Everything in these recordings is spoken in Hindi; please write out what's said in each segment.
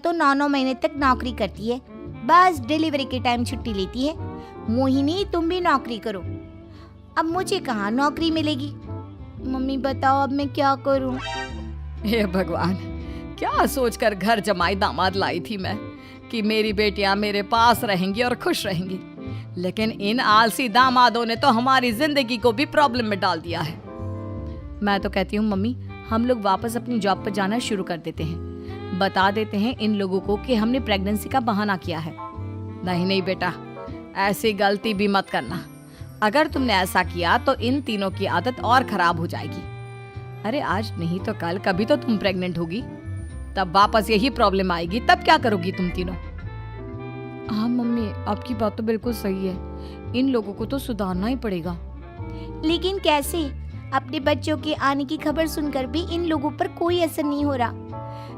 तो 9-9 महीने तक नौकरी करती है, बस डिलीवरी के टाइम छुट्टी लेती है। मोहिनी तुम भी नौकरी करो। अब मुझे कहाँ नौकरी मिलेगी? मम्मी बताओ अब मैं क्या करूँ? हे भगवान, क्या सोचकर घर जमाई दामाद लाई थी मैं कि मेरी बेटियां मेरे पास रहेंगी और खुश रहेंगी, लेकिन इन आलसी दामादों ने तो हमारी जिंदगी को भी प्रॉब्लम में डाल दिया है। मैं तो कहती हूँ मम्मी, हम लोग वापस अपनी जॉब पर जाना शुरू कर देते हैं। बता देते हैं इन लोगों को कि हमने प्रेगनेंसी का बहाना किया है। नहीं नहीं बेटा, ऐसी गलती भी मत करना। अगर तुमने ऐसा किया तो इन तीनों की आदत और खराब हो जाएगी। अरे आज नहीं तो कल कभी तो तुम प्रेग्नेंट होगी, तब वापस यही प्रॉब्लम आएगी, तब क्या करोगी तुम तीनों? हाँ मम्मी, आपकी बात तो बिल्कुल सही है। इन लोगों को तो सुधारना ही पड़ेगा। लेकिन कैसे? अपने बच्चों के आने की खबर सुनकर भी इन लोगों पर कोई असर नहीं हो रहा।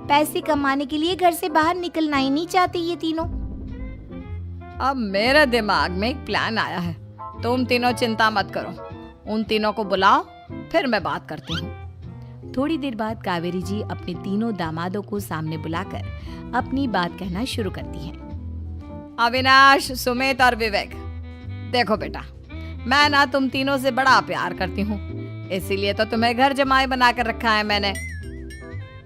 पैसे कमाने के लिए घर से बाहर निकलना ही नहीं चाहते ये तीनों। अब मेरे दिमाग में एक प्लान आया है, तुम तीनों चिंता मत करो। उन तीनों को बुलाओ, फिर मैं बात करती हूँ। थोड़ी देर बाद कावेरी जी अपने तीनों दामादों को सामने बुलाकर अपनी बात कहना शुरू करती हैं। अविनाश, सुमित और विवेक, देखो बेटा, मैं ना तुम तीनों से बड़ा प्यार करती हूँ, इसीलिए तो तुम्हें घर जमाई बना कर रखा है मैंने।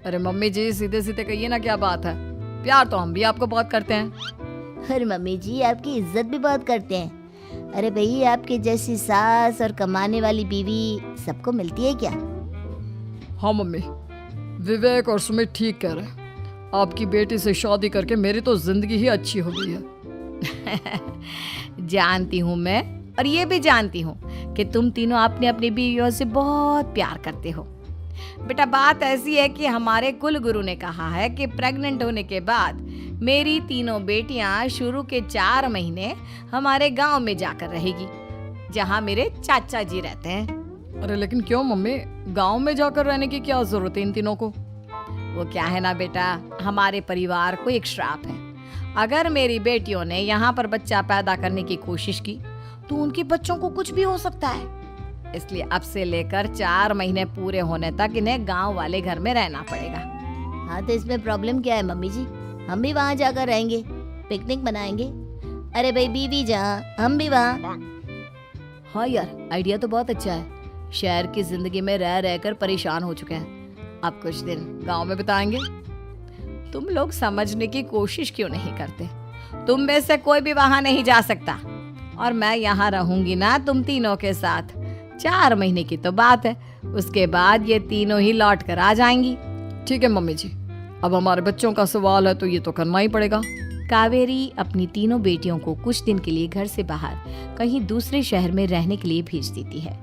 अरे मम्मी जी, सीधे सीधे कहिए ना, क्या बात है? प्यार तो हम भी आपको बहुत करते हैं। अरे मम्मी जी, आपकी इज्जत भी बहुत करते हैं। अरे भाई, आपके जैसी सास और कमाने वाली बीवी सबको मिलती है क्या? हाँ मम्मी, विवेक और सुमित ठीक कह रहे हैं। आपकी बेटी से शादी करके मेरी तो जिंदगी ही अच्छी हो गई है। जानती हूँ मैं, और ये भी जानती हूँ कि तुम तीनों अपनी अपनी बीवियों से बहुत प्यार करते हो। बेटा, बात ऐसी है कि हमारे कुल गुरु ने कहा है कि प्रेग्नेंट होने के बाद मेरी तीनों बेटियां शुरू के 4 महीने हमारे गांव में जाकर रहेगी, जहां मेरे चाचा जी रहते हैं। अरे लेकिन क्यों मम्मी, गांव में जाकर रहने की क्या जरूरत है इन तीनों को? वो क्या है ना बेटा, हमारे परिवार को एक श्राप है। अगर मेरी बेटियों ने यहाँ पर बच्चा पैदा करने की कोशिश की तो उनके बच्चों को कुछ भी हो सकता है। इसलिए अब से लेकर 4 महीने पूरे होने तक इन्हें गांव वाले घर में रहना पड़ेगा। हाँ तो इसमें प्रॉब्लम क्या है मम्मी जी? हम भी वहाँ जाकर रहेंगे, पिकनिक मनाएंगे। अरे भाई बीवी जहाँ, हम भी वहाँ। हाँ यार, आइडिया तो बहुत अच्छा है। शहर की जिंदगी में रह रहकर परेशान हो चुके हैं, अब कुछ दिन गांव में बिताएंगे। तुम लोग समझने की कोशिश क्यों नहीं करते? तुम में से कोई भी वहाँ नहीं जा सकता, और मैं यहाँ रहूंगी ना तुम तीनों के साथ। 4 महीने की तो बात है, उसके बाद ये तीनों ही लौट कर आ जाएंगी। ठीक है मम्मी जी, अब हमारे बच्चों का सवाल है तो ये तो करना ही पड़ेगा। कावेरी अपनी तीनों बेटियों को कुछ दिन के लिए घर से बाहर कहीं दूसरे शहर में रहने के लिए भेज देती है।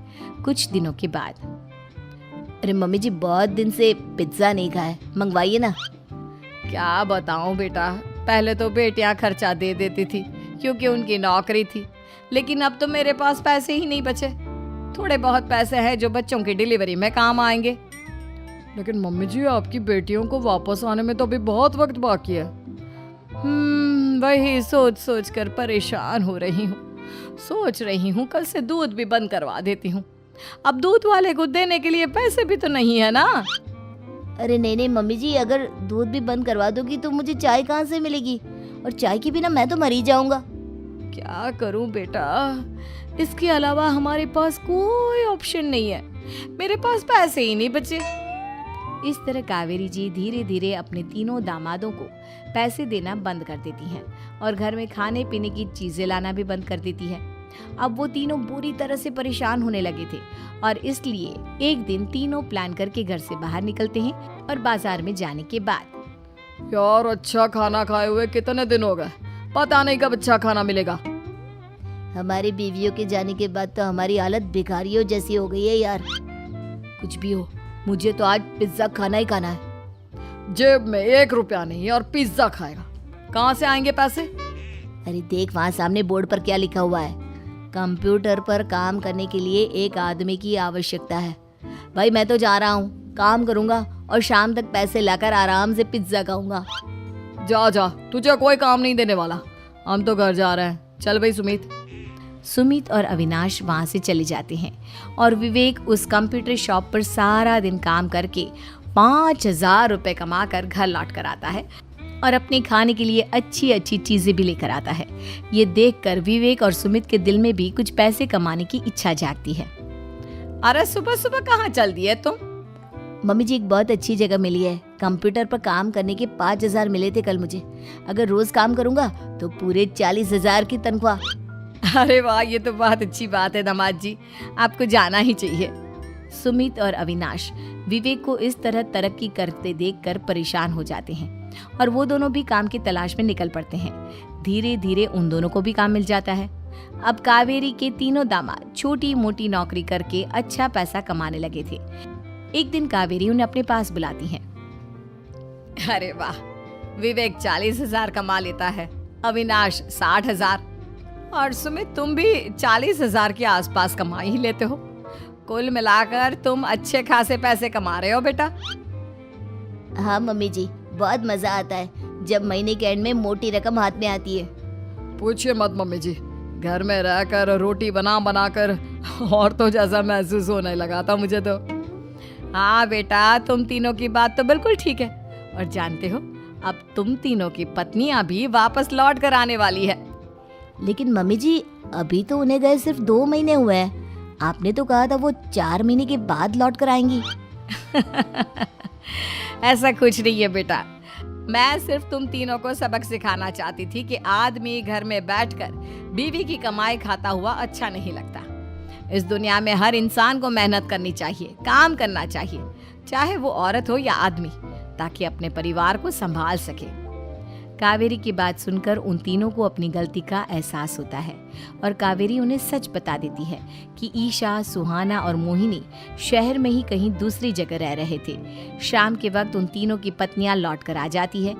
कुछ दिनों के बाद, अरे मम्मी जी, बहुत दिन से पिज्जा नहीं खाया, मंगवाइए ना। क्या बताऊं बेटा, पहले तो बेटियां खर्चा दे देती थी क्योंकि उनकी नौकरी थी, लेकिन अब तो मेरे पास पैसे ही नहीं बचे। थोड़े बहुत पैसे हैं जो बच्चों की डिलीवरी में काम आएंगे। लेकिन मम्मी जी, आपकी बेटियों को वापस आने में तो अभी बहुत वक्त बाकी है। वही सोच सोच कर परेशान हो रही हूँ। सोच रही हूँ कल से दूध भी बंद करवा देती हूँ। अब दूध वाले को देने के लिए पैसे भी तो नहीं है ना। अरे नहीं नहीं मम्मी जी, अगर दूध भी बंद करवा दोगी तो मुझे चाय कहाँ से मिलेगी? और चाय के बिना मैं तो मर ही जाऊंगा। क्या करूं बेटा, इसके अलावा हमारे पास कोई ऑप्शन नहीं है। मेरे पास पैसे ही नहीं बचे। इस तरह कावेरी जी धीरे धीरे अपने तीनों दामादों को पैसे देना बंद कर देती हैं और घर में खाने पीने की चीजें लाना भी बंद कर देती है। अब वो तीनों बुरी तरह से परेशान होने लगे थे और इसलिए एक दिन तीनों प्लान करके घर से बाहर निकलते हैं और बाजार में जाने के बाद, यार अच्छा खाना खाए हुए कितने दिन हो गए, पता नहीं कब अच्छा खाना मिलेगा। हमारी बीवियों के जाने के बाद तो हमारी हालत भिखारियों जैसी हो गई है यार। कुछ भी हो, मुझे तो आज पिज्जा खाना ही खाना है। जेब में 1 रुपया नहीं और पिज्जा खाएगा, कहाँ से आएंगे पैसे? अरे देख वहाँ सामने बोर्ड पर क्या लिखा हुआ है, कंप्यूटर पर काम करने के लिए एक आदमी की आवश्यकता है। भाई मैं तो जा रहा हूँ, काम करूँगा और शाम तक पैसे लाकर आराम से पिज्जा खाऊंगा। जा जा, तुझे कोई काम नहीं देने वाला, हम तो घर जा रहे हैं। चल भाई सुमित। सुमित और अविनाश वहाँ से चले जाते हैं और विवेक उस कंप्यूटर शॉप पर सारा दिन काम करके 5,000 रुपए कमा कर घर लौट कर आता है और अपने खाने के लिए अच्छी अच्छी चीजें भी लेकर आता है। ये देखकर विवेक और सुमित के दिल में भी कुछ पैसे कमाने की इच्छा जागती है। अरे सुबह सुबह कहाँ चल दिए तुम? मम्मी जी, एक बहुत अच्छी जगह मिली है। कंप्यूटर पर काम करने के 5,000 मिले थे कल मुझे। अगर रोज काम करूंगा तो पूरे 40,000 की तनख्वाह। अरे वाह, ये तो बहुत अच्छी बात है दामाद जी, आपको जाना ही चाहिए। सुमित और अविनाश विवेक को इस तरह तरक्की करते देखकर परेशान हो जाते हैं और वो दोनों भी काम की तलाश में निकल पड़ते हैं। धीरे धीरे उन दोनों को भी काम मिल जाता है। अब कावेरी के तीनों दामाद छोटी मोटी नौकरी करके अच्छा पैसा कमाने लगे थे। एक दिन कावेरी उन्हें अपने पास बुलाती है। अरे वाह, विवेक 40,000 कमा लेता है, अविनाश 60,000 और सुमित तुम भी 40,000 के आसपास कमा ही लेते हो। कुल मिलाकर तुम अच्छे खासे पैसे कमा रहे हो बेटा। हाँ मम्मी जी, बहुत मजा आता है जब महीने के एंड में मोटी रकम हाथ में आती है। पूछिए मत मम्मी जी, घर में रहकर रोटी बना बनाकर और तो जैसा महसूस होने लगा था मुझे तो। हाँ बेटा, तुम तीनों की बात तो बिल्कुल ठीक है। और जानते हो, अब तुम तीनों की पत्नियां भी वापस लौट कर आने वाली है। लेकिन मम्मी जी, अभी तो उन्हें गए सिर्फ 2 महीने हुए हैं। आपने तो कहा था वो 4 महीने के बाद लौट कर आएंगी। ऐसा कुछ नहीं है बेटा, मैं सिर्फ तुम तीनों को सबक सिखाना चाहती थी कि आदमी घर में बैठकर बीवी की कमाई खाता हुआ अच्छा नहीं लगता। इस दुनिया में हर इंसान को मेहनत करनी चाहिए, काम करना चाहिए, चाहे वो औरत हो या आदमी, ताकि अपने परिवार को संभाल सके। कावेरी की बात सुनकर उन तीनों को अपनी गलती का एहसास होता है और कावेरी उन्हें सच बता देती है कि ईशा, सुहाना और मोहिनी शहर में ही कहीं दूसरी जगह रह रहे थे। शाम के वक्त उन तीनों की पत्नियां लौट कर आ जाती है।